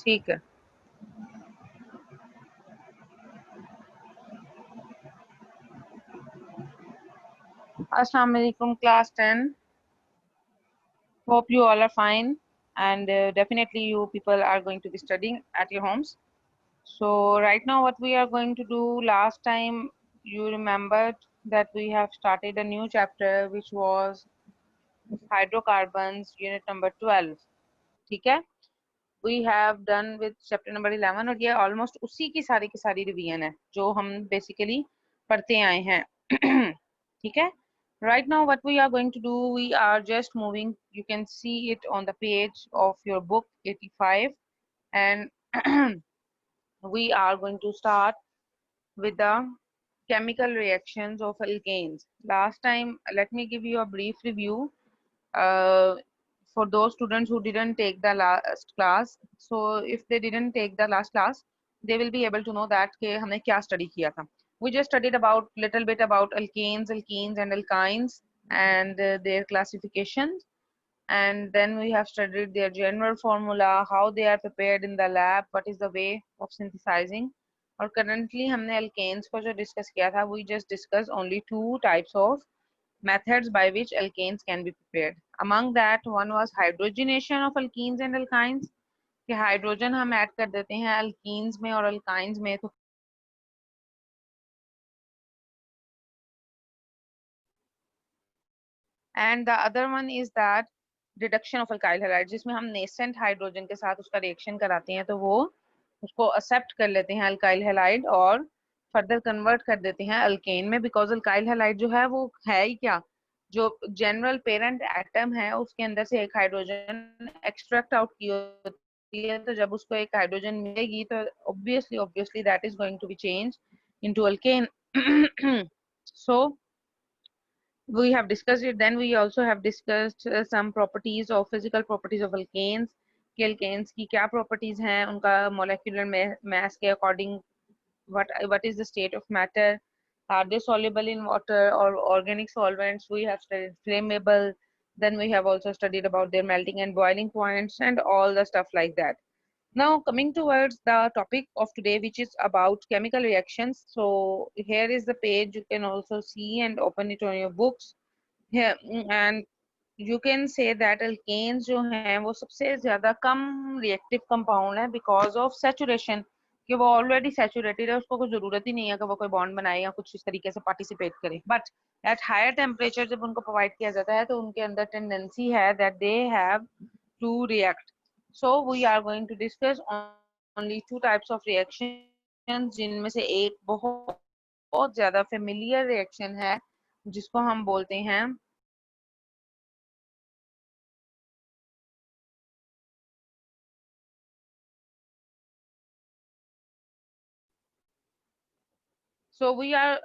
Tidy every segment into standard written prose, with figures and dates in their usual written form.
ठीक है। अस्सलाम वालेकुम class 10. Hope you all are fine, and definitely you people are going to be studying at your homes. So right now what we are going to do, last time you remembered that we have started a new chapter which was hydrocarbons, unit number 12. ठीक है, we have done with chapter number 11 और ये almost उसी की सारी revision है जो हम basically पढ़ते आए हैं. ठीक है. Right now what we are going to do, we are just moving, you can see it on the page of your book 85, and we are going to start with the chemical reactions of alkanes. Last time, let me give you a brief review uh, for those students who didn't take the last class. So if they didn't take the last class, they will be able to know that कि हमने क्या study किया था. We just studied about little bit about alkanes, alkenes and alkynes and their classifications, and then we have studied their general formula, how they are prepared in the lab, what is the way of synthesizing. और currently हमने alkanes को जो discuss किया था, we just discussed only two types of methods by which alkanes can be prepared. Among that, one was hydrogenation of alkenes and alkynes, कि hydrogen हम add कर देते हैं alkenes में और alkynes में, तो and the other one is that reduction of alkyl halide, जिसमें हम nascent हाइड्रोजन के साथ उसका रिएक्शन कराते हैं तो वो उसको एक्सेप्ट कर लेते हैं अल्काइल हैलाइड और फर्दर कन्वर्ट कर देते हैं अल्केन में, बिकॉज अल्काइल हैलाइड जो है वो है ही क्या, जो जनरल पेरेंट एटम है उसके अंदर से एक हाइड्रोजन एक्सट्रैक्ट आउट की होती है, तो जब उसको एक हाइड्रोजन मिलेगी तो obviously that is going to be change into alkane. So we have discussed it. Then we also have discussed some properties of physical properties of alkanes, कि alkanes की क्या properties हैं, उनका molecular mass के according what is the state of matter, are they soluble in water or organic solvents. We have studied flammable, then we have also studied about their melting and boiling points and all the stuff like that. Now coming towards the topic of today, which is about chemical reactions. So here is the page, you can also see and open it on your books here, and you can say that alkanes जो हैं वो सबसे ज्यादा कम reactive compound है because of saturation, कि वो already saturated है, उसको कोई जरूरत ही नहीं है कि वो कोई bond बनाए या कुछ इस तरीके से participate करे. But at higher temperature जब उनको provide किया जाता है तो उनके अंदर tendency है that they have to react. So we are going to discuss only two types of reactions, जिनमें से एक बहुत ज्यादा familiar reaction है जिसको हम बोलते हैं So we are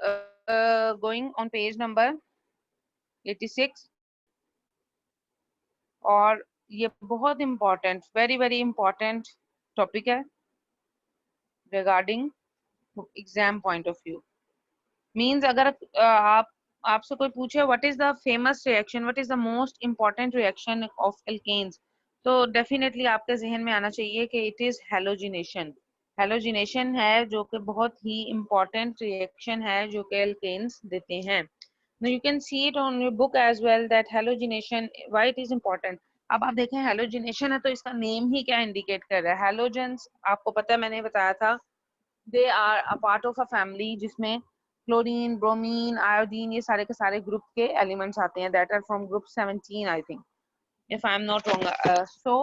going on page number 86, और ये बहुत important, very important topic है regarding exam point of view. Means अगर आप आपसे कोई पूछे what is the famous reaction, what is the most important reaction of alkanes, तो definitely आपके जहन में आना चाहिए कि it is halogenation. Halogenation है जो कि बहुत ही important reaction है जो कि alkanes देते हैं. Now you can see it on your book as well that halogenation, why it is important. अब आप देखें halogenation है तो इसका नेम ही क्या इंडिकेट कर रहा है. Halogens आपको पता है, मैंने बताया था, they are a part of a family जिसमें क्लोरीन, ब्रोमीन, आयोडीन, ये सारे के सारे ग्रुप के एलिमेंट्स आते हैं, that are from group 17 I think, if I am not wrong. So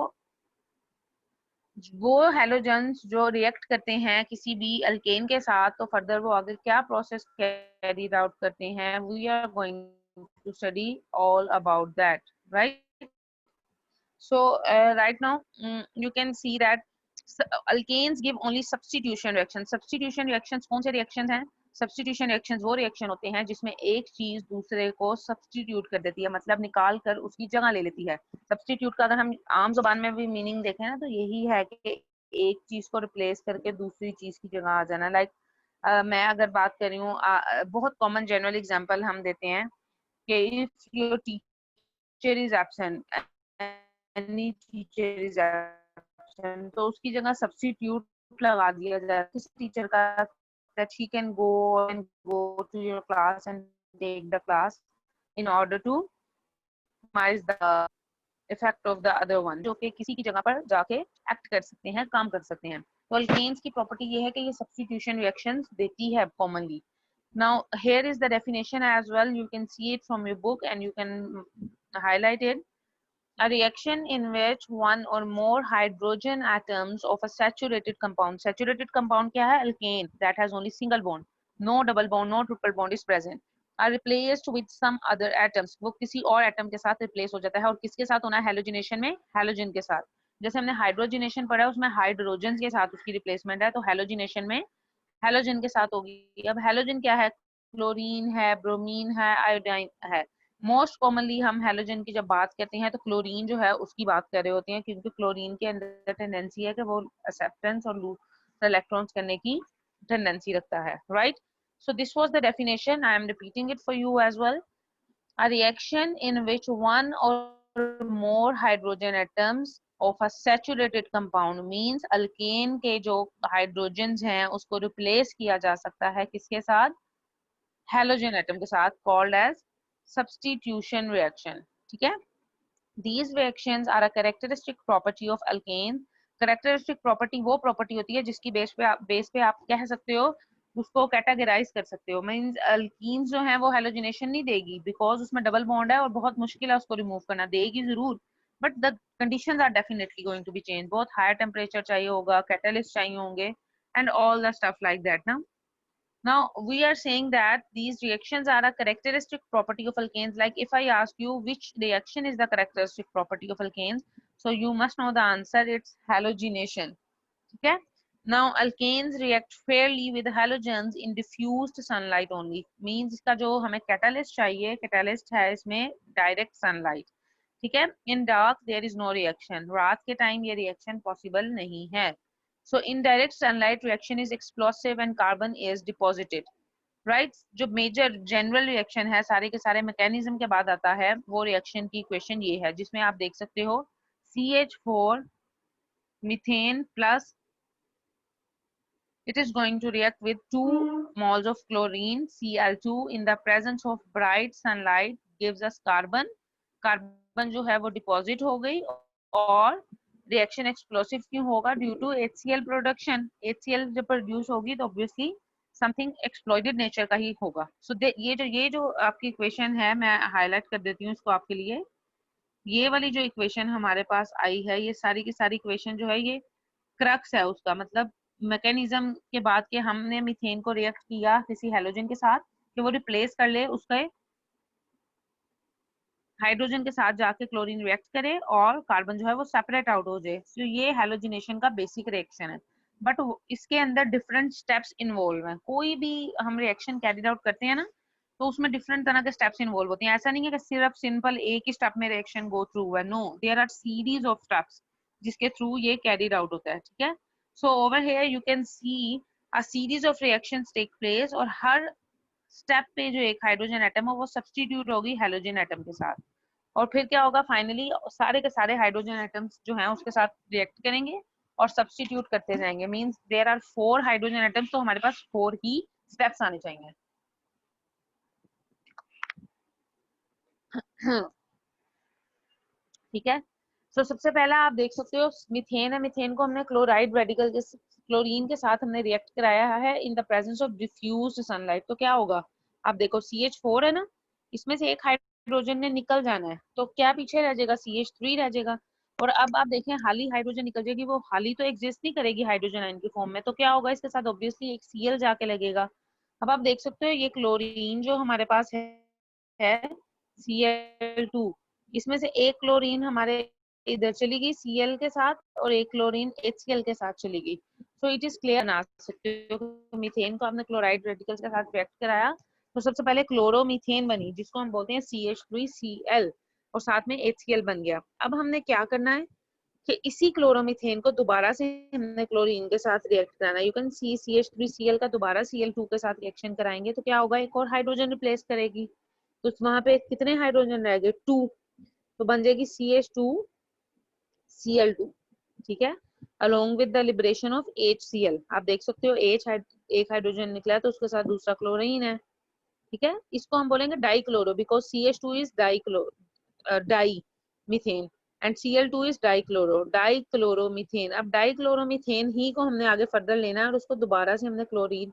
वो हेलोजेंस जो रिएक्ट करते हैं किसी भी अल्केन के साथ, तो फर्दर वो आगे क्या प्रोसेस कैरी आउट करते हैं, we are going to study all about that, right. So right now you can see that alkanes give only substitution reactions. Substitution reactions कौन से reactions हैं? Substitution reactions वो reaction होते हैं जिसमें एक चीज दूसरे को substitute कर देती है, मतलब निकाल कर उसकी जगह ले लेती है. Substitute का अगर हम आम जुबान में भी मीनिंग देखें ना तो यही है कि एक चीज को रिप्लेस करके दूसरी चीज की जगह आ जाना. लाइक मैं अगर बात कर रही हूँ, बहुत कॉमन जनरल एग्जांपल हम देते हैं कि if your teacher is absent, any teacher is absent, reaction, तो उसकी जगह सब्स्टिट्यूट लगा दिया जाए किसी टीचर का, that he can go to your class and take the class in order to minimize the effect of the other one, जो कि किसी की जगह पर जाके एक्ट कर सकते हैं, काम कर सकते हैं। तो अल्केन्स की प्रॉपर्टी ये है कि ये सब्स्टिट्यूशन रिएक्शंस देती है commonly. Now here is the definition as well, you can see it from your book and you can highlight it. A reaction in which one or more hydrogen atoms of a saturated compound, saturated compound क्या है, alkane, that has only single bond, no double bond, no triple bond is present, are replaced with some other atoms, वो किसी और atom के साथ replace हो जाता है। और किसके साथ होना है, हेलोजिनेशन में हेलोजन के साथ। जैसे हमने हाइड्रोजिनेशन पढ़ा है उसमें हाइड्रोजन के साथ उसकी रिप्लेसमेंट है, तो हेलोजिनेशन में हेलोजन के साथ होगी। अब हेलोजन क्या है, क्लोरीन है, ब्रोमीन है, आयोडाइन है। मोस्ट कॉमनली हम हेलोजन की जब बात करते हैं तो क्लोरीन जो है उसकी बात कर रहे होते हैं, क्योंकि क्लोरीन के अंदर टेंडेंसी है कि वो एक्सेप्टेंस और लूज इलेक्ट्रॉन्स करने की टेंडेंसी रखता है, right. So this was the definition. I am repeating it for you as well. A reaction in which one or more hydrogen atoms of a saturated compound means alkane के जो hydrogens हैं उसको replace किया जा सकता है किसके साथ, halogen atom के साथ, called as substitution reaction। ठीक है, these reactions are a characteristic property of alkane। characteristic property वो property होती है जिसकी बेस पे आप कह सकते हो, उसको कैटेगराइज कर सकते हो। मींस अल्कीन्स जो है वो हेलोजिनेशन नहीं देगी, बिकॉज उसमें डबल बॉन्ड है और बहुत मुश्किल है उसको रिमूव करना, देगी जरूर but the conditions are definitely going to be change, बहुत हायर टेम्परेचर चाहिए होगा, कैटलिस्ट चाहिए होंगे and all the stuff like that ना। Now we are saying that these reactions are a characteristic property of alkanes. Like if I ask you which reaction is the characteristic property of alkanes, so you must know the answer, it's halogenation. Okay. Now alkanes react fairly with halogens in diffused sunlight only. Means इसका जो हमें catalyst चाहिए, catalyst है इसमें direct sunlight. ठीक है, in dark there is no reaction. रात के time ये reaction possible नहीं है. So indirect sunlight reaction is explosive and carbon is deposited, right? जो major general reaction है सारे के सारे mechanism के बाद आता है, वो reaction की equation ये है, जिसमें आप देख सकते हो CH4 methane plus it is going to react with 2 moles of chlorine Cl2 in the presence of bright sunlight gives us carbon। Carbon जो है वो डिपॉजिट हो गई और रिएक्शन एक्सप्लोसिव क्यों होगा, due to HCl production. HCl जब produce होगी तो ऑब्वियसली समथिंग एक्सप्लॉइटेड नेचर का ही होगा। सो ये जो आपकी इक्वेशन है मैं हाईलाइट कर देती हूँ इसको आपके लिए। ये वाली जो इक्वेशन हमारे पास आई है, ये सारी की सारी इक्वेशन जो है ये क्रक्स है उसका, मतलब मैकेनिज्म के बाद के हमने मीथेन को रिएक्ट किया किसी हेलोजन के साथ कि वो रिप्लेस कर ले उसके हाइड्रोजन के साथ जाके क्लोरीन रिएक्ट करे और कार्बन जो है वो सेपरेट आउट हो जाए। तो ये हेलोजिनेशन का बेसिक रिएक्शन है, बट इसके अंदर डिफरेंट स्टेप्स इन्वॉल्व हैं। कोई भी हम रिएक्शन कैरिड आउट करते हैं ना तो उसमें डिफरेंट तरह के स्टेप्स इन्वॉल्व होते हैं। ऐसा नहीं है कि सिर्फ सिंपल एक ही स्टेप में रिएक्शन गो थ्रू है, no, there are series of steps जिसके थ्रू ये कैरिड आउट होता है। ठीक है, so over here you can see a series of reactions take place और हर स्टेप पे जो एक हाइड्रोजन एटम है वो सब्स्टिट्यूट होगी हेलोजन एटम के साथ और फिर क्या होगा, फाइनली सारे के सारे हाइड्रोजन एटम्स जो हैं उसके साथ रिएक्ट करेंगे और सब्स्टिट्यूट करते जाएंगे। Means there are 4 hydrogen atoms, तो हमारे पास 4 ही स्टेप्स आने चाहिए। ठीक है, तो सबसे पहला आप देख सकते हो मीथेन है, मीथेन को हमने क्लोराइड रेडिकल के क्लोरीन के साथ हमने रिएक्ट कराया है इन the presence of diffused sunlight. तो क्या होगा, आप देखो CH4 है ना, इसमें से एक हाइड्रोजन ने निकल जाना है तो क्या पीछे रह जाएगा, CH3 रह जाएगा। और अब आप देखें हाली हाइड्रोजन निकल जाएगी, वो हाली तो एग्जिस्ट नहीं करेगी हाइड्रोजन आयन की फॉर्म में, तो क्या होगा इसके साथ ऑब्वियसली एक Cl जाके लगेगा। अब आप देख सकते हो ये क्लोरीन जो हमारे पास है Cl2, इसमें से एक क्लोरीन हमारे इधर चली गई Cl के साथ और एक क्लोरीन HCl के साथ चली गई। सो इट इज क्लियर, बना सकते हो मीथेन को आपने क्लोराइड रेडिकल्स के साथ रिएक्ट कराया तो सबसे पहले क्लोरोमीथेन बनी जिसको हम बोलते हैं CH3Cl और साथ में HCl बन गया। अब हमने क्या करना है कि इसी क्लोरोमीथेन को दोबारा से हमने क्लोरीन के साथ रिएक्ट कराना है। यू कैन सी CH3Cl का दोबारा Cl2 के साथ रिएक्शन कराएंगे तो क्या होगा, एक और हाइड्रोजन रिप्लेस करेगी, तो वहां पे कितने हाइड्रोजन रह गए, 2, तो बन जाएगी CH2Cl2। ठीक है, along with the liberation of HCl। आप देख सकते हो H एक हाइड्रोजन निकला है तो उसके साथ दूसरा क्लोरीन है, ठीक है। इसको हम बोलेंगे dichloro, because CH2 is di methane and Cl2 is dichloromethane. अब डाइक्लोरोमीथेन ही को हमने आगे फर्दर लेना है और उसको दोबारा से हमने क्लोरीन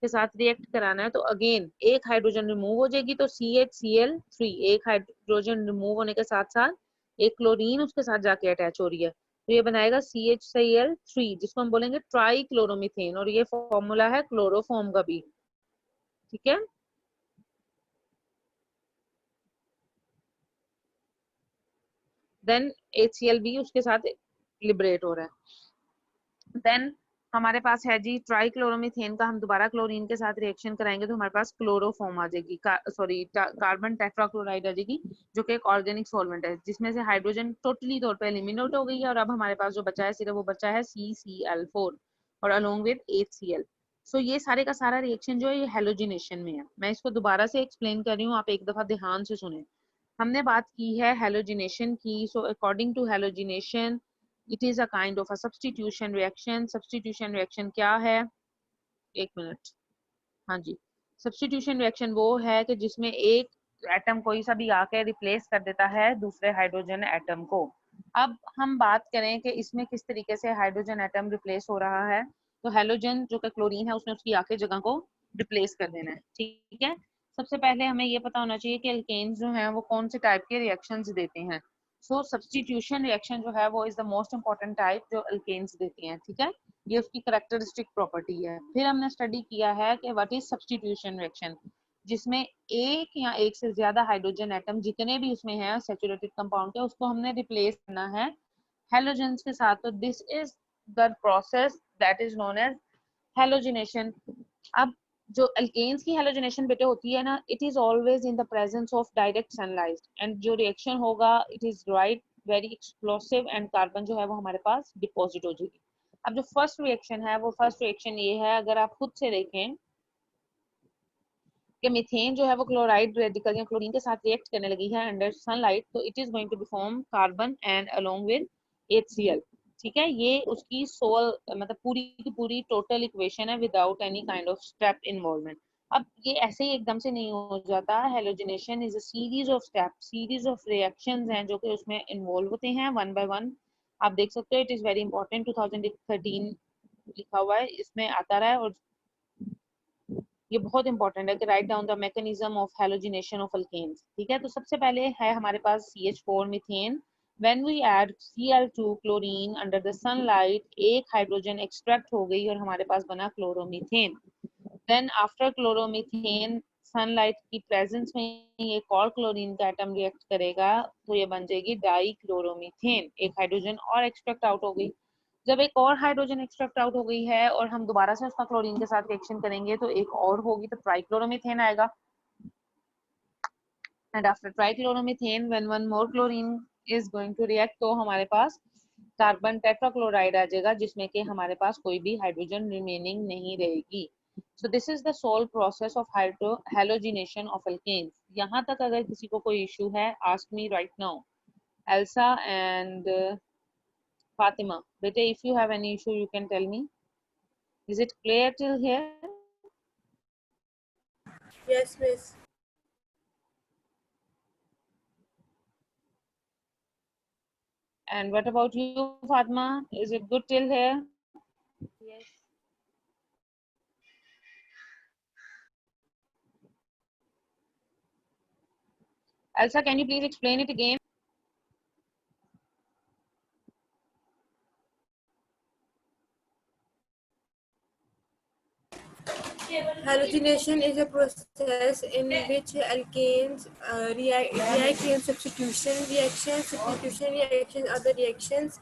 के साथ रिएक्ट कराना है। तो अगेन एक हाइड्रोजन रिमूव हो जाएगी तो CHCl3, एक हाइड्रोजन रिमूव होने के साथ साथ एक क्लोरीन उसके साथ जाके अटैच हो रही है, तो ये बनाएगा CHCl3 जिसको हम बोलेंगे ट्राइक्लोरोमीथेन, और ये फॉर्मूला है क्लोरोफॉर्म का भी, ठीक है। देन HCl भी उसके साथ लिबरेट हो रहा है। देन हमारे पास है जी ट्राइक्लोरोमीथेन का, हम दोबारा क्लोरीन के साथ रिएक्शन कराएंगे तो हमारे पास क्लोरोफॉर्म आ जाएगी, सॉरी कार्बन टेट्राक्लोराइड आ जाएगी, जो कि एक ऑर्गेनिक सॉल्वेंट है जिसमें से हाइड्रोजन टोटली तौर पर एलिमिनेट हो गई है, और अब हमारे पास जो बचा है सिर्फ वो बचा है CCl4 और अलोंग विद HCl। सो ये सारे का सारा रिएक्शन जो है ये हेलोजिनेशन में है। मैं इसको दोबारा से एक्सप्लेन कर रही हूँ, आप एक दफा ध्यान से सुने। हमने बात की है हेलोजिनेशन की। So according to halogenation it is a kind of a substitution reaction. Substitution reaction क्या है, एक मिनट, हाँ जी, सब्स्टिट्यूशन रिएक्शन वो है कि जिसमें एक एटम कोई सा भी आके रिप्लेस कर देता है दूसरे हाइड्रोजन एटम को। अब हम बात करें कि इसमें किस तरीके से हाइड्रोजन एटम रिप्लेस हो रहा है, तो हेलोजन जो कि क्लोरीन है उसने उसकी आके जगह को रिप्लेस कर देना है, ठीक है। सबसे पहले हमें ये पता होना चाहिए कि एल्केन्स जो हैं वो कौन से टाइप के रिएक्शंस देते हैं। सो सब्स्टिट्यूशन रिएक्शन जो है वो is the most important type जो एल्केन्स देती हैं, ठीक है। ये उसकी करेक्टरिस्टिक प्रॉपर्टी है। फिर हमने स्टडी किया है कि व्हाट इज सब्स्टिट्यूशन रिएक्शन, जिसमें एक या एक से ज्यादा हाइड्रोजन एटम जितने भी उसमें हैं सैचुरेटेड कंपाउंड के, उसको हमने रिप्लेस करना है हेलोजेंस के साथ। तो this is the process that is known as halogenation. अब जो अल्केन्स की हेलोजिनेशन बेटे होती है ना, it is always in the presence of direct sunlight, and जो रिएक्शन होगा it is right very explosive and carbon जो है वो हमारे पास डिपॉजिट हो जाएगी। अब जो फर्स्ट रिएक्शन है वो फर्स्ट रिएक्शन ये है, अगर आप खुद से देखें कि मीथेन जो है वो क्लोराइड रेडिकल या क्लोरीन के साथ रिएक्ट करने लगी है अंडर सनलाइट, तो it is going to be form carbon and along with HCl, ठीक है। ये उसकी सोल मतलब पूरी की पूरी टोटल इक्वेशन है without any kind of step involvement. अब ये ऐसे ही एकदम से नहीं हो जाता। Halogenation is a series of step, series of reactions हैं जो कि उसमें इन्वॉल्व होते हैं वन बाय वन। आप देख सकते हो इट इज वेरी इंपॉर्टेंट, 2013 लिखा हुआ है इसमें आता रहा है, और ये बहुत इंपॉर्टेंट है कि write down the mechanism of halogenation of alkanes, ठीक है। तो सबसे पहले है हमारे पास CH4 methane. When we add Cl2 chlorine under the sunlight, एक हाइड्रोजन एक्सट्रैक्ट हो गई और हमारे पास बना chloromethane. Then after chloromethane sunlight की प्रेजेंस में एक और क्लोरीन का एटम रिएक्ट करेगा तो ये बन जाएगी डाई क्लोरोमीथेन, एक हाइड्रोजन और एक्सट्रैक्ट आउट हो गई। जब एक और हाइड्रोजन एक्सट्रैक्ट आउट हो गई है और हम दोबारा से उसका क्लोरीन के साथ रिएक्शन करेंगे तो एक और होगी तो ट्राइक्लोरोमीथेन आएगा। And after trichloromethane when one more chlorine is going to react तो हमारे पास कार्बन टेट्राक्लोराइड आ जाएगा जिसमें कि हमारे पास कोई भी हाइड्रोजन रिमेनिंग नहीं रहेगी। So this is the sole process of halogenation of alkanes. यहाँ तक अगर किसी को कोई इशू है, ask me right now. Elsa and Fatima, bete, if you have any issue, you can tell me. Is it clear till here? Yes, miss. And what about you, Fatima? Is it good till here? Yes. Elsa, can you please explain it again? Halogenation is a process in which alkanes react in substitution reactions, other reactions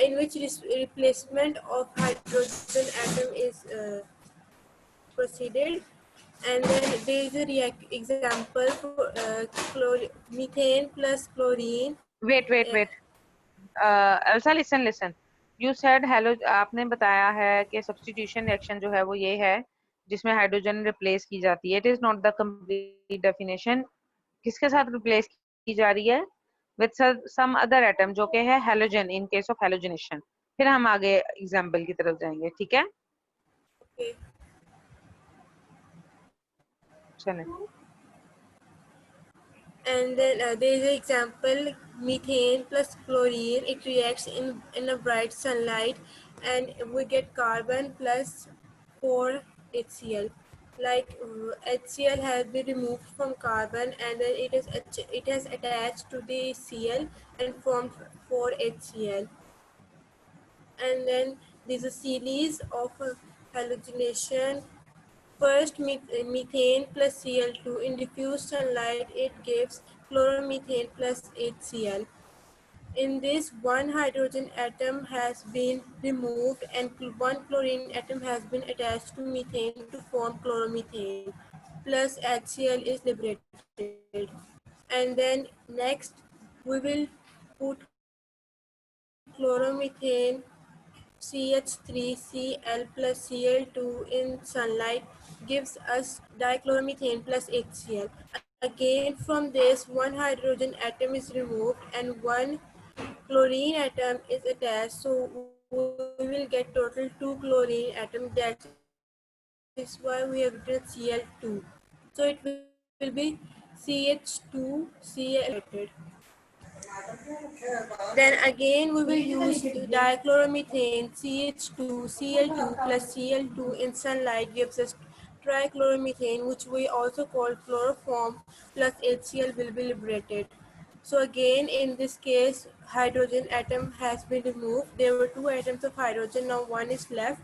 in which replacement of hydrogen atom is proceeded. And then there is a example for methane plus chlorine. Wait. Elsa, listen. You said hello. आपने बताया है कि substitution reaction जो है वो ये है जिसमें हाइड्रोजन रिप्लेस की जाती है। It is not the complete definition. किसके साथ रिप्लेस की जा रही है? With some other atom जो कि है halogen in case of halogenation. फिर हम आगे एग्जाम्पल की तरफ जाएंगे, ठीक है? Okay. चलें। And then there is an example, methane plus chlorine. It reacts in a bright sunlight, and we get carbon plus 4 HCl. Like HCl has been removed from carbon, and then it has attached to the Cl and formed 4 HCl. And then there is a series of halogenation. First, methane plus Cl2. In diffuse sunlight, it gives chloromethane plus HCl. In this, one hydrogen atom has been removed and one chlorine atom has been attached to methane to form chloromethane. Plus HCl is liberated. And then next, we will put chloromethane CH3Cl plus Cl2 in sunlight gives us dichloromethane plus HCl. Again, from this, one hydrogen atom is removed and one chlorine atom is attached. So we will get total 2 chlorine atoms. That is why we have written Cl2. So it will be CH2Cl. Then again we will use dichloromethane CH2Cl2 plus Cl2 in sunlight gives us trichloromethane, which we also call chloroform, plus HCl will be liberated. So again in this case hydrogen atom has been removed. There were 2 atoms of hydrogen, now 1 is left,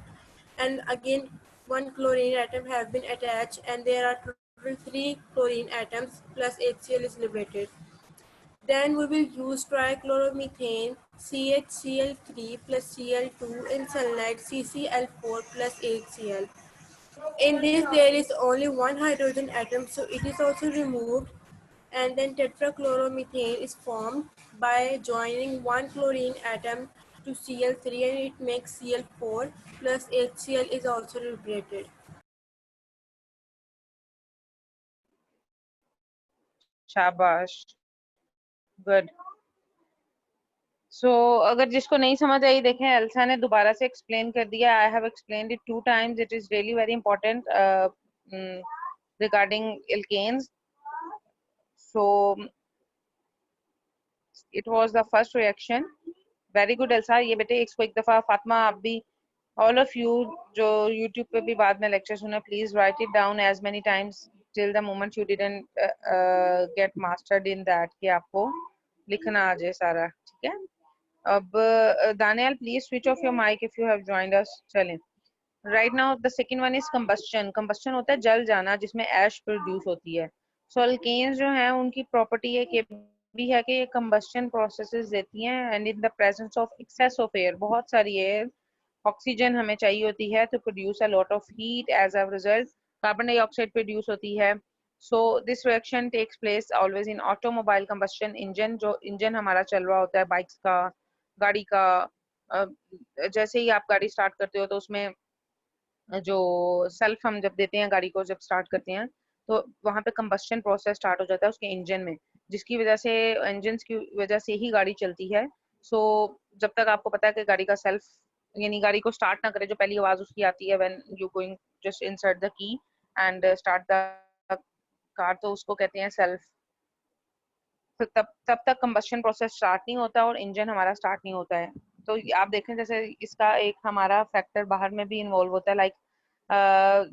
and again one chlorine atom has been attached, and there are total 3 chlorine atoms plus HCl is liberated. Then we will use trichloromethane CHCl3 plus Cl2 in sunlight CCl4 plus HCl. In this there is only one hydrogen atom, so it is also removed, and then tetrachloromethane is formed by joining one chlorine atom to Cl3 and it makes Cl4 plus HCl is also liberated. शाबाश, good. सो अगर जिसको नहीं समझ आई, देखें Elsa ने दोबारा से explain कर दिया। I have explained it 2 times. It is really very important regarding alkanes. So it was the first reaction. Very good Elsa. ये बेटे इसको एक दफा फातिमा आप भी, ऑल ऑफ यू जो यूट्यूब पे भी बाद में लेक्चर सुने, please write it down as many times till the moment you didn't get mastered in that, कि आपको लिखना आ जाए सारा, ठीक है? अब Daniyal please switch off your mic if you have joined us. चलें, right now the second one is combustion. Combustion होता है जल जाना, जिसमें ऐश प्रोड्यूस होती है। सो अल्केन्स जो हैं उनकी प्रॉपर्टी है कि भी है कि ये कंबस्शन प्रोसेसेस देती हैं, and in the presence of excess of air, बहुत सारी एयर, ऑक्सीजन हमें चाहिए होती है तो produce a lot of heat. As a result carbon dioxide produce होती है। So this reaction takes place always in automobile combustion engine. जो इंजन हमारा चल रहा होता है बाइक्स का, गाड़ी का, जैसे ही आप गाड़ी स्टार्ट करते हो तो उसमें जो सेल्फ हम जब देते हैं गाड़ी को, जब स्टार्ट करते हैं तो वहां पे कंबस्शन प्रोसेस स्टार्ट हो जाता है उसके इंजन में, जिसकी वजह से, इंजन की वजह से ही गाड़ी चलती है। सो जब तक आपको पता है कि गाड़ी का सेल्फ, यानी गाड़ी को स्टार्ट ना करे, जो पहली आवाज उसकी आती है when you going just insert the key and start the car, तो उसको कहते हैं सेल्फ। तो तब तक कंबस्शन प्रोसेस स्टार्ट नहीं होता और इंजन हमारा स्टार्ट नहीं होता है। तो आप देखें जैसे इसका एक हमारा फैक्टर बाहर में भी इन्वॉल्व होता है, लाइक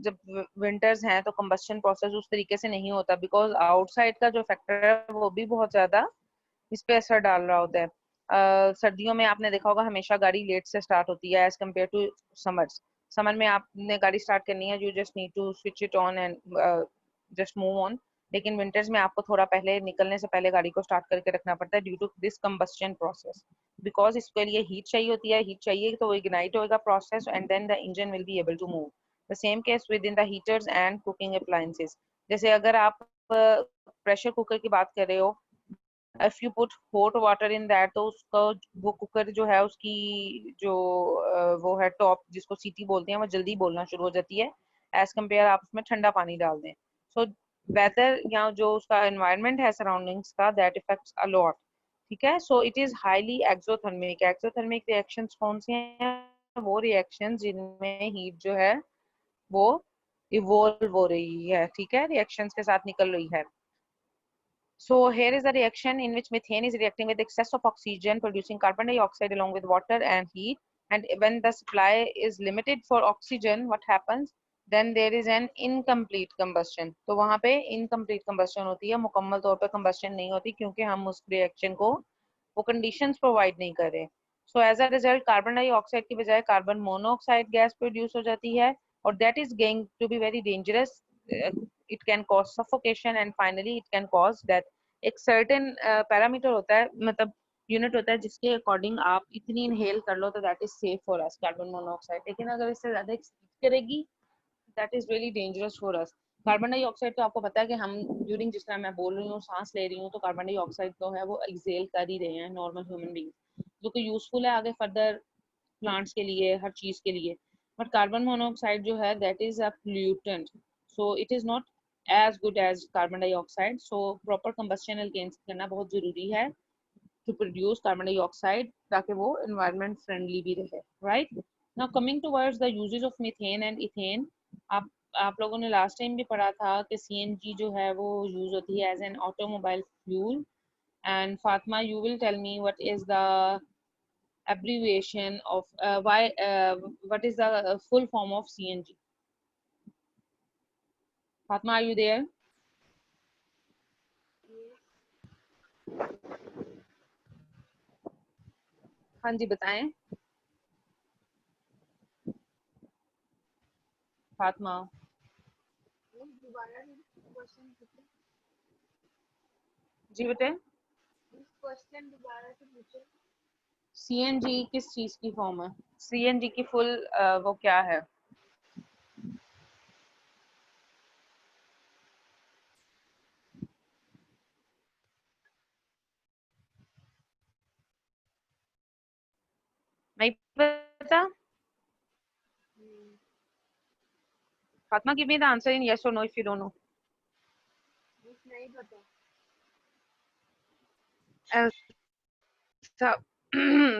जब विंटर्स हैं तो कंबस्शन प्रोसेस उस तरीके से नहीं होता, बिकॉज आउटसाइड का जो फैक्टर है वो भी बहुत ज्यादा इस पे असर डाल रहा होता है। सर्दियों में आपने देखा होगा हमेशा गाड़ी लेट से स्टार्ट होती है as compare to summers. Summer में आपने गाड़ी स्टार्ट करनी है, you just need to switch it on and just move on. लेकिन विंटर्स में आपको थोड़ा पहले, निकलने से पहले गाड़ी को स्टार्ट करके रखना पड़ता है due to this combustion process, because इसके लिए हीट चाहिए होती है। हीट चाहिए तो इग्नाइट होगा process and then the engine will be able to move. The same case with in the heaters and cooking appliances. जैसे अगर आप प्रेशर कुकर की बात कर रहे हो, if you put hot water in that, तो उसका वो कुकर जो है उसकी जो वो है टॉप, जिसको सीटी बोलते हैं, वो जल्दी बोलना शुरू हो जाती है एज कम्पेयर आप उसमें ठंडा पानी डाल दें। सो वेदर या जो उसका एनवायरनमेंट है सराउंडिंग्स का, दैट इफेक्ट्स अ लॉट। ठीक है। So it is highly exothermic. Exothermic reactions कौन सी हैं? वो रिएक्शंस जिनमें हीट जो है वो इवोल्व हो रही है, ठीक है, रिएक्शंस के साथ निकल रही है। So here is the reaction in which methane is reacting with excess of oxygen, producing carbon dioxide along with water and heat. And when the supply is limited for oxygen, what happens? Then there is an incomplete combustion. तो वहाँ पे incomplete combustion होती है, मुकम्मल तौर पे combustion नहीं होती, क्योंकि हम उस reaction को वो conditions provide नहीं कर रहे. So as a result, carbon dioxide की बजाय carbon monoxide gas produce हो जाती है, और that is going to be very dangerous. It can cause suffocation and finally it can cause death. एक सर्टेन पैरामीटर होता है, मतलब यूनिट होता है, जिसके अकॉर्डिंग आप इतनी इनहेल कर लो तो that is safe for us, carbon monoxide. लेकिन अगर इससे ज्यादा एक्सीड करेगी that is really dangerous for us. Carbon dioxide तो आपको पता है कि हम ड्यूरिंग जिस टाइम मैं बोल रही हूँ, सांस ले रही हूँ, तो कार्बन डाइऑक्साइड तो है वो एक्सेल कर ही रहे हैं नॉर्मल ह्यूमन बींग, जो कि यूजफुल है आगे फर्दर प्लांट्स के लिए, हर चीज के लिए। बट कार्बन मोनोऑक्साइड जो है that is a pollutant, so it is not as good as carbon dioxide. So proper combustion alkanes करना बहुत जरूरी है to produce carbon dioxide, ताकि वो environment friendly भी रहे, right? Now coming towards the uses of methane and ethane, आप लोगों ने लास्ट टाइम भी पढ़ा था कि CNG जो है वो यूज होती है as an automobile fuel. And Fatma, you will tell me what is the abbreviation of what is the full form of CNG? Fatma, are you there? हाँ जी, बताएं फातिमा। जी बेटे, सीएनजी किस चीज की फॉर्म है? सीएनजी की फुल वो क्या है? नहीं पता? Fatima, give me the answer in yes और no if you don't know. नहीं पता।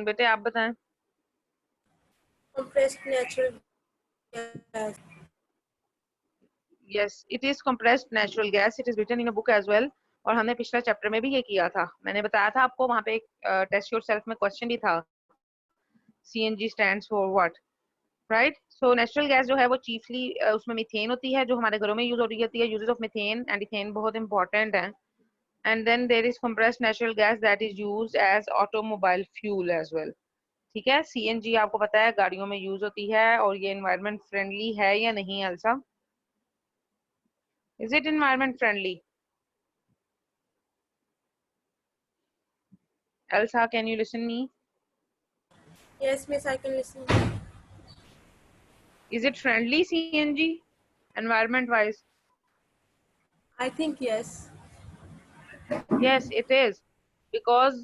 बेटे आप बताएं। Compressed natural gas. Yes, it is compressed natural gas, it is written in a book as well. और हमने पिछले चैप्टर में भी ये किया था, मैंने बताया था आपको, वहां पे एक टेस्ट योरसेल्फ में क्वेश्चन भी था, CNG stands for what, right? So natural gas जो है वो चीफली उसमें मीथेन होती है, जो हमारे घरों में यूज हो रही होती है। Uses of methane and ethane बहुत इंपॉर्टेंट है। And then there is compressed natural gas that is used as automobile fuel as well. ठीक है, सीएनजी आपको पता है गाड़ियों में यूज होती है, और ये एनवायरमेंट फ्रेंडली है या नहीं Elsa? Is it environment friendly? Elsa, can you listen me? Yes, miss, I can listen. Is it friendly CNG environment wise? I think yes. Yes, it is. Because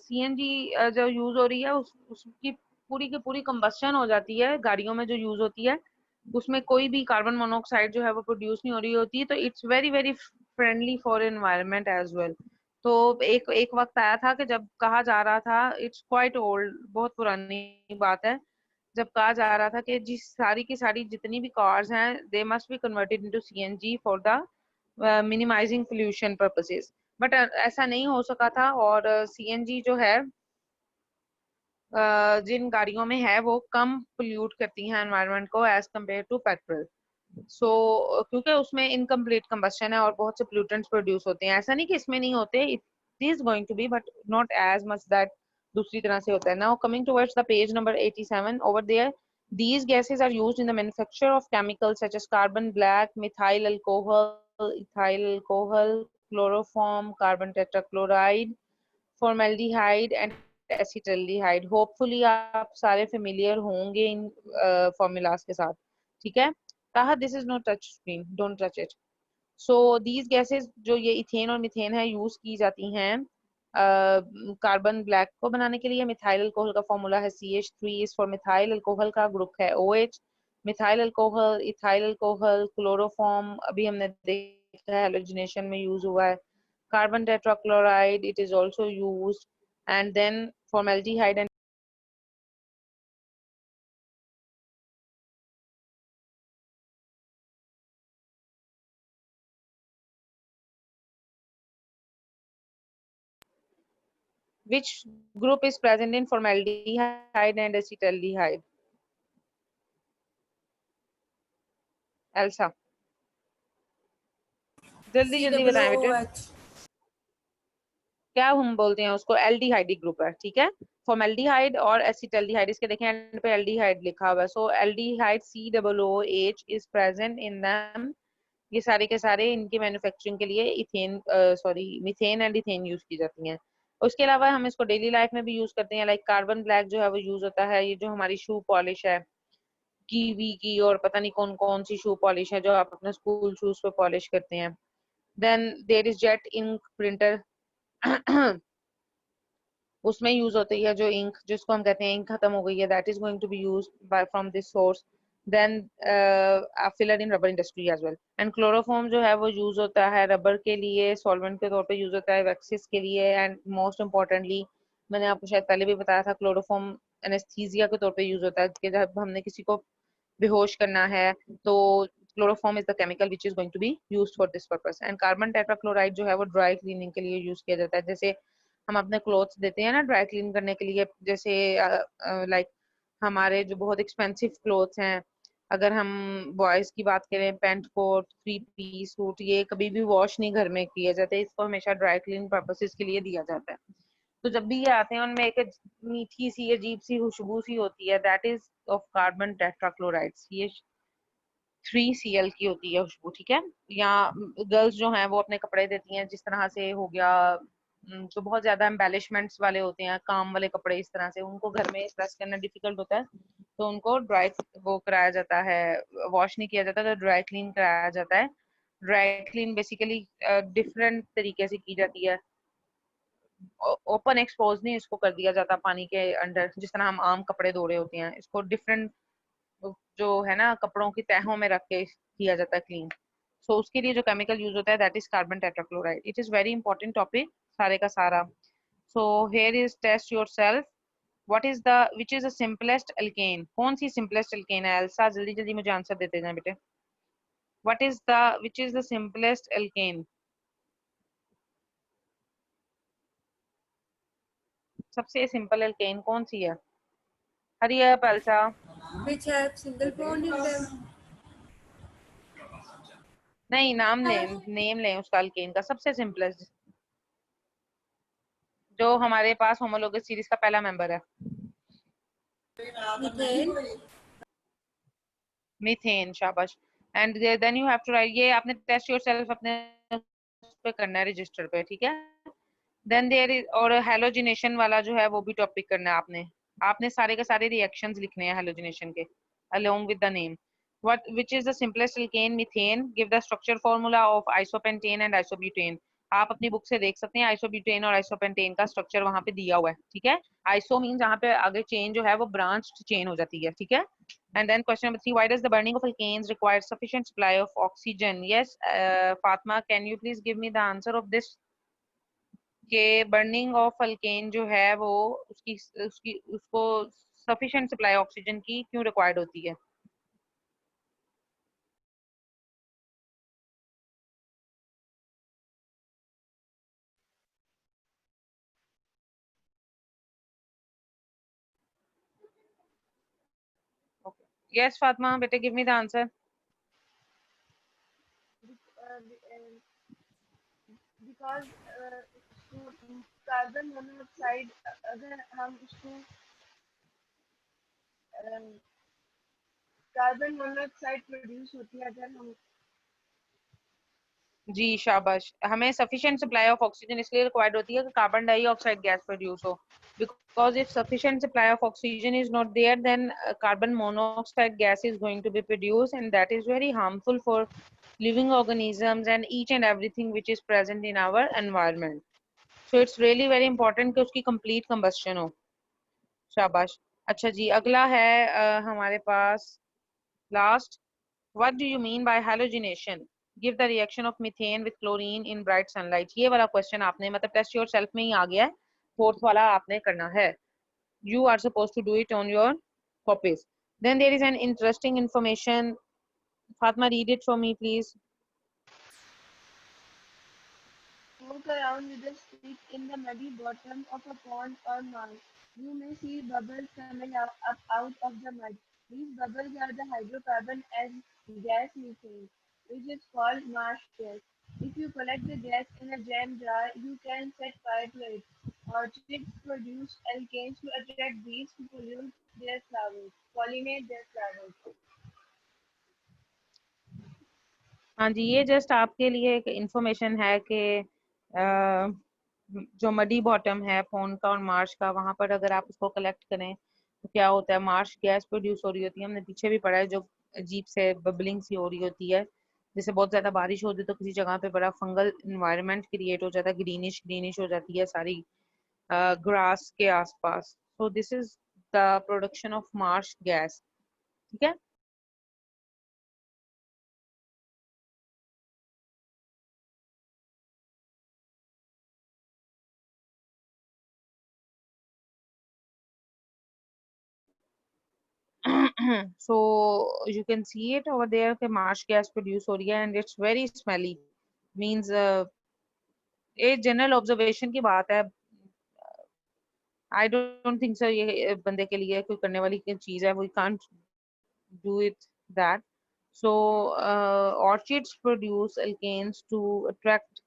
CNG जो use हो रही है उसकी पूरी की पूरी कंबस्शन हो जाती है गाड़ियों में जो यूज होती है, उसमें कोई भी कार्बन मोनोऑक्साइड जो है वो प्रोड्यूस नहीं हो रही होती, तो it's very very friendly for environment as well. तो एक एक वक्त आया था कि जब कहा जा रहा था, इट्स क्वाइट ओल्ड, बहुत पुरानी बात है, जब कहा जा रहा था कि जिस सारी की सारी जितनी भी कार्स हैं they must be converted into CNG for the minimizing pollution purposes. But ऐसा नहीं हो सका था, और सीएनजी जो है जिन गाड़ियों में है वो कम पोल्यूट करती हैं एनवायरनमेंट को एज कम्पेयर टू पेट्रोल। सो क्योंकि उसमें इनकम्प्लीट कंबस्शन है और बहुत से पोल्यूटेंट्स प्रोड्यूस होते हैं, ऐसा नहीं कि इसमें नहीं होते, it is going to be but not as much that दूसरी तरह से होता है। Now coming towards the page number 87 over there, these gases are used in the manufacture of chemicals such as carbon black, methyl alcohol, ethyl alcohol, chloroform, carbon tetrachloride, formaldehyde and acetaldehyde। Hopefully आप सारे familiar होंगे इन formulas के साथ, ठीक है। कहा this is not touch screen, don't touch it. So these gases जो ये इथेन और मिथेन है यूज की जाती हैं कार्बन ब्लैक को बनाने के लिए। मिथाइल अल्कोहल का फॉर्मूला है CH3, is for methyl, alcohol का ग्रुप है OH। Methyl alcohol, ethyl alcohol, chloroform अभी हमने देखा है हेलोजिनेशन में यूज हुआ है। carbon tetrachloride, it is also used, and then formaldehyde and which group is present in formaldehyde and acetaldehyde? Elsa, जल्दी जल्दी बताएं बेटे। COOH. क्या हम बोलते हैं उसको, एल्डिहाइडिक ग्रुप है, ठीक है। फॉर्मेल्डिहाइड और एसिटल्डिहाइड, इसके देखें एंड पे एल्डिहाइड लिखा हुआ है, so aldehyde COOH is present in them. ये सारे के सारे इनकी मैन्युफैक्चरिंग के लिए ethane sorry methane and ethane use की जाती हैं। उसके अलावा हम इसको डेली लाइफ में भी यूज करते हैं, लाइक कार्बन ब्लैक जो है वो यूज होता है, ये जो हमारी शू पॉलिश है कीवी की और पता नहीं कौन कौन सी शू पॉलिश है जो आप अपने स्कूल शूज पे पॉलिश करते हैं। Then there is jet ink printer उसमें यूज होती है जो इंक, जिसको हम कहते हैं इंक खत्म हो गई है, that is going to be use by from this source. Then filler in rubber industry as well. And chloroform जो है वो यूज होता है रबर के लिए, सॉल्वेंट के तौर पे यूज होता है, वैक्सीज के लिए, एंड मोस्ट इम्पोर्टेंटली मैंने आपको शायद पहले भी बताया था, क्लोरोफॉर्म एनेस्थीसिया के तौर पे यूज होता है कि जब हमने किसी को बेहोश करना है तो chloroform is the chemical which is going to be used for this purpose. And carbon tetrachloride जो है वो ड्राई क्लीनिंग के लिए यूज किया जाता है, जैसे हम अपने क्लोथ्स देते हैं ना ड्राई क्लीन करने के लिए, जैसे लाइक हमारे जो बहुत एक्सपेंसिव क्लोथ्स हैं, अगर हम बॉयज की बात करें, pant coat, three piece suit, ये कभी भी वॉश नहीं घर में किए जाते, इसको हमेशा ड्राई क्लीन पर्पसेस के लिए दिया जाता है। तो जब भी ये आते हैं उनमें एक मीठी सी अजीब सी खुशबू सी होती है, दैट इज ऑफ कार्बन टेट्राक्लोराइड्स। ये 3Cl की होती है खुशबू, ठीक है। या गर्ल्स जो हैं वो अपने कपड़े देती हैं, जिस तरह से हो गया जो बहुत ज्यादा एम्बेलिशमेंट्स वाले होते हैं, काम वाले कपड़े, इस तरह से उनको घर में प्रेस करना डिफिकल्ट होता है, तो उनको ड्राई वो कराया जाता है, वॉश नहीं किया जाता, तो ड्राई क्लीन कराया जाता है। ड्राई क्लीन बेसिकली डिफरेंट तरीके से की जाती है, ओपन एक्सपोज नहीं इसको कर दिया जाता पानी के अंडर, जिस तरह हम आम कपड़े धो रहे होते हैं, इसको डिफरेंट जो है ना कपड़ों की तहों में रख के किया जाता है क्लीन। सो उसके लिए जो केमिकल यूज होता है that is carbon tetrachloride. It is very important topic सारे का सारा। So here is test yourself, what is the which is the simplest alkane, कौन सी सिंपलेस्ट एल्केन है? एल्सा जल्दी जल्दी मुझे आंसर देते जाए बेटे। What is the which is the simplest alkane, सबसे सिंपल एल्केन कौन सी है? Hurry up Elsa. Which have single bond in them. नहीं, नाम लें, नेम लें उसका अल्केन का सबसे सिंपलेस्ट, जो हमारे पास होमोलोगस सीरीज का पहला मेंबर है। Methane. मीथेन, शाबाश। And then you have to write, ये आपने टेस्ट योरसेल्फ अपने उस पे करना है रजिस्टर पे, ठीक है। देन देयर इज, और हेलोजिनेशन वाला जो है वो भी टॉपिक करना है आपने। आपने सारे के सारे रिएक्शंस लिखने हैं हेलोजिनेशन के along with the name. What which is the simplest alkane? Methane. Give the structure formula of isopentane and isobutane. आप अपनी बुक से देख सकते हैं, आइसोब्यूटेन और आइसोपेंटेन का स्ट्रक्चर वहां पे दिया हुआ है, ठीक है। आइसो मीन जहाँ पे आगे चेन जो है वो ब्रांच चेन हो जाती है, ठीक है। And then question number 3, why does the burning of alkanes require sufficient supply of oxygen? Yes, Fatma, can you please give me the answer of this? कि बर्निंग ऑफ अल्केन जो है वो उसकी उसकी उसको सफिशिएंट सप्लाई ऑक्सीजन की क्यों required होती है? Okay. Yes, Fatma, बेटे give me the answer. Because carbon monoxide अगर हम उसको कार्बन मोनोऑक्साइड प्रोड्यूस होती है अगर हम जी शाबाश, हमें सफिशिएंट सप्लाई ऑफ ऑक्सीजन इसलिए रिक्वायर्ड होती है कि कार्बन डाइऑक्साइड गैस प्रोड्यूस हो, because if sufficient supply of oxygen is not there, then carbon monoxide gas is going to be produced, and that is very harmful for living organisms and each and everything which is present in our environment. So it's really very important कि उसकी complete combustion हो। शाबाश। अच्छा जी, अगला है हमारे पास last, what do you mean by halogenation? Give the reaction of methane with chlorine in bright sunlight. ये वाला क्वेश्चन आपने मतलब टेस्ट योर सेल्फ में ही आ गया है, फोर्थ वाला आपने करना है। You are supposed to do it on your copies. Then there is an interesting information. Fatma, read it for me, please. Walk around with a stick in the muddy bottom of a pond or marsh. You may see bubbles coming up out of the mud. These bubbles are the hydrocarbon as gas methane, which is called marsh gas. If you collect the gas in a jam jar, you can set fire to it. Orchids produce alkanes to attract bees to pollinate their flowers. हाँ जी, ये just आपके लिए एक information है कि जो muddy bottom है pond का और मार्श का, वहां पर अगर आप उसको कलेक्ट करें तो क्या होता है, मार्श गैस प्रोड्यूस हो रही होती है। हमने पीछे भी पढ़ा है, जो अजीब से बबलिंग सी हो रही होती है। जैसे बहुत ज्यादा बारिश होती है तो किसी जगह पे बड़ा फंगल इन्वायरमेंट क्रिएट हो जाता है, ग्रीनिश ग्रीनिश हो जाती है सारी ग्रास के आसपास। So this is the production of Marsh gas. ठीक है। so you can see it over there कि marsh gas produce हो रही है and it's very smelly, means एक जनरल ऑब्जर्वेशन की बात है। आई डोंट थिंक सो ये बंदे के लिए कोई करने वाली चीज है, we can't do it that. So orchids produce alkanes to attract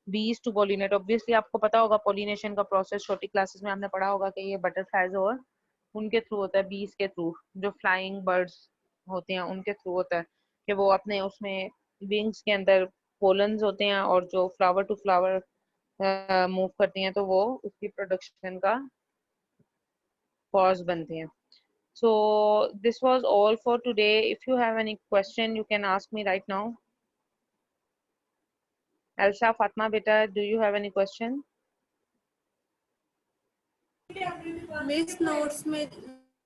bees to pollinate। Obviously आपको पता होगा पॉलिनेशन का प्रोसेस, छोटी क्लासेस में आपने पढ़ा होगा कि ये बटरफ्लाइज और उनके थ्रू होता है, बीज के थ्रू, जो फ्लाइंग बर्ड्स होते हैं उनके थ्रू होता है कि वो अपने उसमें विंग्स के अंदर पोलन्स होते हैं और जो फ्लावर टू फ्लावर मूव करती हैं तो वो उसकी प्रोडक्शन का कॉज बनते हैं। So this was all for today. If you have any question, you can ask me right now. Elsa, Fatma, beta, do you have any question? Miss notes में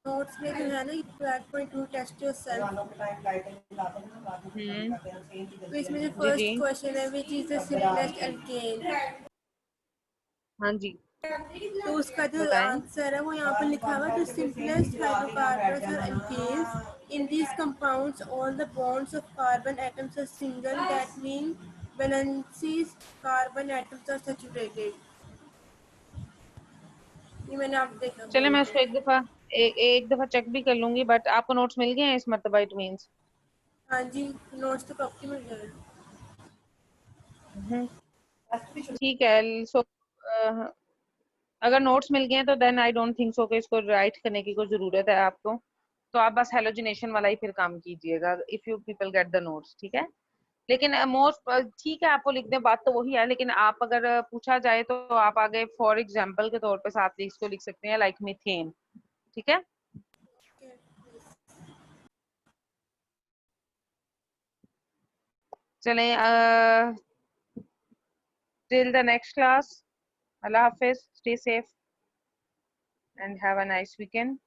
जो है ना 12.2 टेस्ट योरसेल्फ, तो इसमें जो जी फर्स्ट जी। क्वेश्चन है which is the simplest alkane, हाँ जी, तो उसका जो बताएं। आंसर है वो यहाँ पर लिखा हुआ है, the simplest hydrocarbons are alkanes in these compounds all the bonds of carbon atoms are single, that mean valencies carbon atoms are saturated. ये मैंने आप देखा चले बोल मैं के। उसको एक दफा चेक भी कर लूंगी, बट आपको नोट्स मिल गए हैं इस मरतबा, इट मीन्स। हाँ जी, नोट्स तो कब की मिल गए। ठीक है। सो अगर नोट्स मिल गए हैं तो then I don't think so कि इसको राइट करने की कोई जरूरत है आपको। तो आप बस हेलोजिनेशन वाला ही फिर काम कीजिएगा if you people get the notes. ठीक है। लेकिन मोस्ट ठीक है, आपको लिख दें, बात तो वही है, लेकिन आप अगर पूछा जाए तो आप आगे फॉर एग्जाम्पल के तौर पे साथ इसको लिख सकते हैं, लाइक मीथेन। ठीक है। चलें, till the next class, Allah Hafiz, stay safe and have a nice weekend.